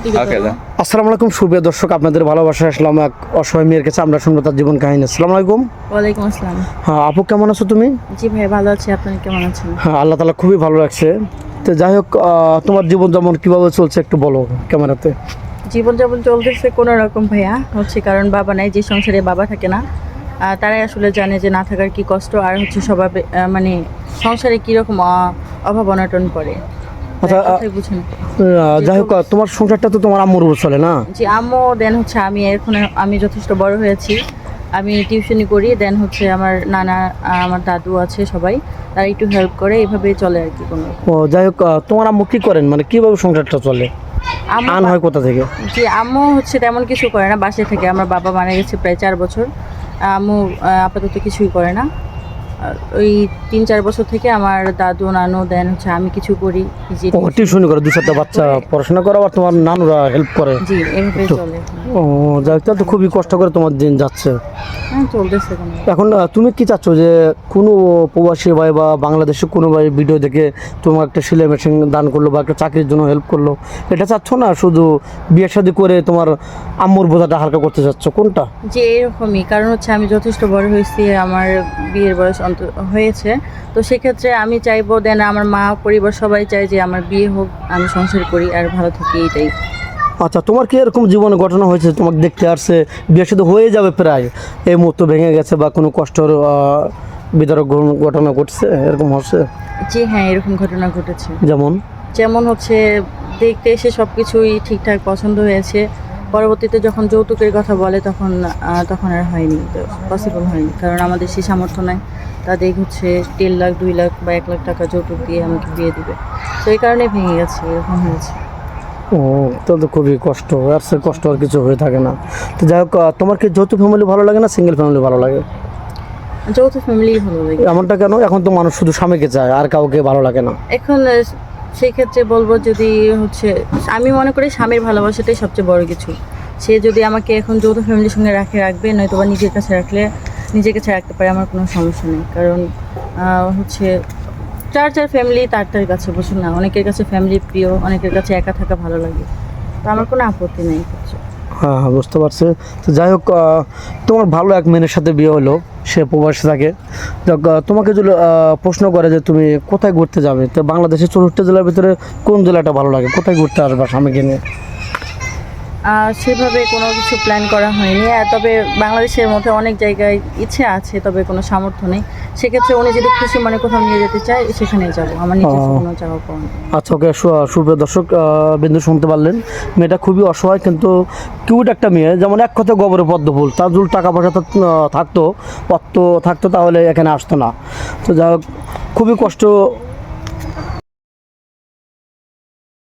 আসসালামু আলাইকুম সুপ্রিয় দর্শক, আপনাদের ভালোবাসা আসলাম এক অসহায় মেয়ের কাছে। আমরা শুনবো তার জীবন কাহিনী। আসসালামু আলাইকুম। ওয়ালাইকুম আসসালাম। হ্যাঁ আপু, কেমন আছো তুমি? জি ভাই, ভালো আছি। আপনি কেমন আছেন? হ্যাঁ, আল্লাহ তাআলা খুবই ভালো রাখছে। তো যাই হোক, তোমার জীবন যেমন কীভাবে চলছে একটু বলো ক্যামেরাতে। জীবনযাপন চলতেছে কোনো রকম ভাইয়া, হচ্ছে কারণ বাবা নাই, যে সংসারে বাবা থাকে না তারাই আসলে জানে যে না থাকার কি কষ্ট, আর হচ্ছে স্বভাবে মানে সংসারে কীরকম অভাব অনটন পড়ে। আচ্ছা, বুঝুন। যাই হোক, তোমার সংসারটা তো তোমার আম্মুর উপর চলে না? জি, আম্মু দেন হচ্ছে আমি যথেষ্ট বড় হয়েছি, আমি টিউশনি করি, দেন হচ্ছে আমার নানা আমার দাদু আছে, সবাই তারা একটু হেল্প করে, এভাবেই চলে আর কি। কোনো ও যাই হোক, তোমার আম্মু কী করেন, মানে কীভাবে সংসারটা চলে, আন হয় কোথা থেকে? জি, আম্মু হচ্ছে তেমন কিছু করে না, বাসে থেকে। আমার বাবা মারা গেছে প্রায় 4 বছর। আম্মু আপাতত কিছুই করে না। ওই 3-4 বছর থেকে আমার দাদু নানু, দেন হচ্ছে আমি কিছু করি, যে টিউশনি করে 2-4টা বাচ্চা পড়াশোনা করে, আবার তোমার নানুরা হেল্প করে। জি, এইভাবে চলে। ও যাই হোক, তাহলে তো খুবই কষ্ট করে তোমার দিন যাচ্ছে। হ্যাঁ, চলতেছে। এখন তুমি কি চাচ্ছ যে কোনো প্রবাসী ভাই বা বাংলাদেশে কোনো ভাই ভিডিও দেখে তোমার একটা সেলাই মেশিন দান করলো বা একটা চাকরির জন্য হেল্প করলো, এটা চাচ্ছ না শুধু বিয়ে শাদী করে তোমার আম্মুর বোঝাটা হালকা করতে চাচ্ছ, কোনটা? যে এরকমই, কারণ হচ্ছে আমি যথেষ্ট বড় হয়েছি, আমার বিয়ের বয়স হয়েছে, তো সেক্ষেত্রে আমি চাইবো, দেন আমার মা পরিবার সবাই চায় যে আমার বিয়ে হোক, আমি সংসার করি আর ভালো থাকি, এইটাই। আচ্ছা, তোমার কি এরকম জীবনে ঘটনা হয়েছে তোমাকে দেখতে আসছে, বিয়ে শাদী হয়ে যাবে প্রায়, এই মুহূর্তে ভেঙে গেছে বা কোনো কষ্টের বিতরক ঘটনা ঘটছে, এরকম হচ্ছে? জি হ্যাঁ, এরকম ঘটনা ঘটেছে। যেমন? যেমন হচ্ছে, দেখতে এসে সব কিছুই ঠিকঠাক পছন্দ হয়েছে, পরবর্তীতে যখন যৌতুকের কথা বলে তখন আর হয়নি, পসিবল হয়নি, কারণ আমাদের সেই সামর্থ্য নাই। তাদের হচ্ছে 1.5 লাখ 2 লাখ বা 1 লাখ টাকা যৌতুক দিয়ে আমাকে বিয়ে দিবে, তো এই কারণে ভেঙে গেছে, এরকম হয়েছে। ও তাহলে তো খুবই কষ্ট, আর সে কষ্ট আর কিছু হয়ে থাকে না। তো যাই হোক, তোমার কি যৌথ ফ্যামিলি ভালো লাগে না সিঙ্গেল ফ্যামিলি ভালো লাগে? যৌথ ফ্যামিলি ভালো লাগে। এমনটা কেন? এখন তো মানুষ শুধু স্বামীকে চায়, আর কাউকে ভালো লাগে না। এখন সেই ক্ষেত্রে বলবো, যদি হচ্ছে আমি মনে করি স্বামীর ভালোবাসাটাই সবচেয়ে বড় কিছু। সে যদি আমাকে এখন যৌথ ফ্যামিলির সঙ্গে রাখবে, নয়তো বা নিজের কাছে রাখতে পারে, আমার কোনো সমস্যা নেই। কারণ হচ্ছে যার ফ্যামিলি তার কাছে, বুঝুন না, অনেকের কাছে ফ্যামিলি প্রিয়, অনেকের কাছে একা থাকা ভালো লাগে, তো আমার কোনো আপত্তি নেই কিছু। হ্যাঁ হ্যাঁ, বুঝতে পারছি। তো যাই হোক, তোমার ভালো এক মেয়ের সাথে বিয়ে হলো, সে প্রবাসী থাকে। তোমাকে যদি প্রশ্ন করে যে তুমি কোথায় ঘুরতে যাবে, তো বাংলাদেশের 64 জেলার ভিতরে কোন জেলাটা ভালো লাগে, কোথায় ঘুরতে আসবা স্বামীকে নিয়ে? সেভাবে কোনো কিছু প্ল্যান করা হয়নি, তবে বাংলাদেশের মধ্যে অনেক জায়গায় ইচ্ছে আছে, তবে কোনো সামর্থ্য নেই। সেক্ষেত্রে উনি যদি খুশি মনে কোথাও নিয়ে যেতে চায়, সেখানেই যাবো, আমার নিজস্ব কোনো যাওয়া পাওয়া নেই। আচ্ছা, ওকে। সুপ্রিয় দর্শক বিন্দু শুনতে পারলেন, মেয়েটা খুবই অসহায় কিন্তু কিউট একটা মেয়ে। যেমন এক কথা গোবরে পদ্ম ফুল, তার যদি টাকা পয়সা থাকতো, অর্থ থাকতো, তাহলে এখানে আসতো না। তো যাই হোক, খুবই কষ্ট